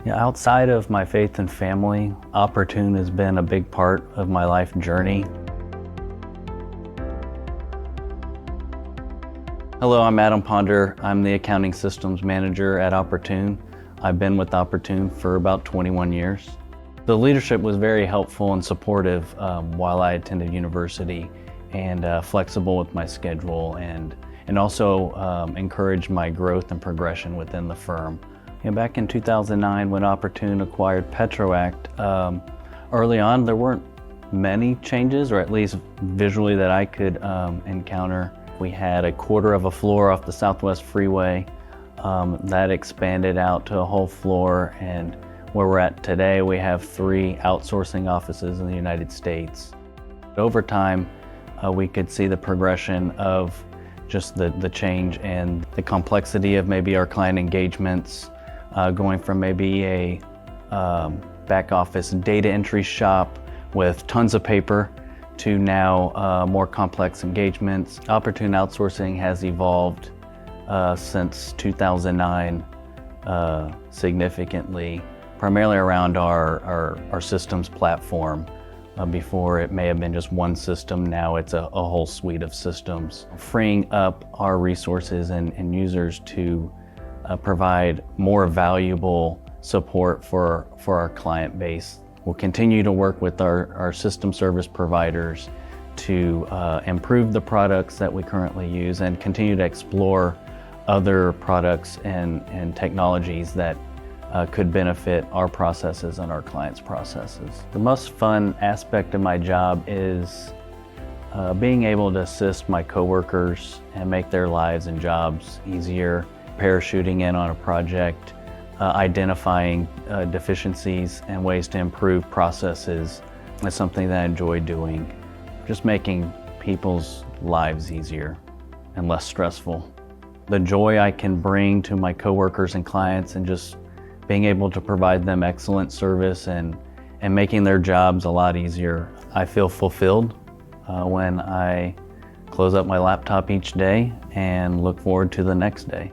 Yeah, outside of my faith and family, Opportune has been a big part of my life journey. Hello, I'm Adam Ponder. I'm the Accounting Systems Manager at Opportune. I've been with Opportune for about 21 years. The leadership was very helpful and supportive while I attended university, and flexible with my schedule, and also encouraged my growth and progression within the firm. Back in 2009, when Opportune acquired PetroAcct, early on there weren't many changes, or at least visually that I could encounter. We had a quarter of a floor off the Southwest Freeway that expanded out to a whole floor, and where we're at today, we have 3 outsourcing offices in the United States. Over time, we could see the progression of just the change and the complexity of maybe our client engagements, going from maybe a back office data entry shop with tons of paper to now more complex engagements. Opportune Outsourcing has evolved since 2009 significantly, primarily around our systems platform. Before, it may have been just one system. Now it's a whole suite of systems, freeing up our resources and users to provide more valuable support for our client base. We'll continue to work with our system service providers to improve the products that we currently use, and continue to explore other products and technologies that could benefit our processes and our clients' processes. The most fun aspect of my job is being able to assist my coworkers and make their lives and jobs easier, parachuting in on a project, identifying deficiencies and ways to improve processes. Is something that I enjoy doing. Just making people's lives easier and less stressful. The joy I can bring to my coworkers and clients, and just being able to provide them excellent service and making their jobs a lot easier. I feel fulfilled when I close up my laptop each day and look forward to the next day.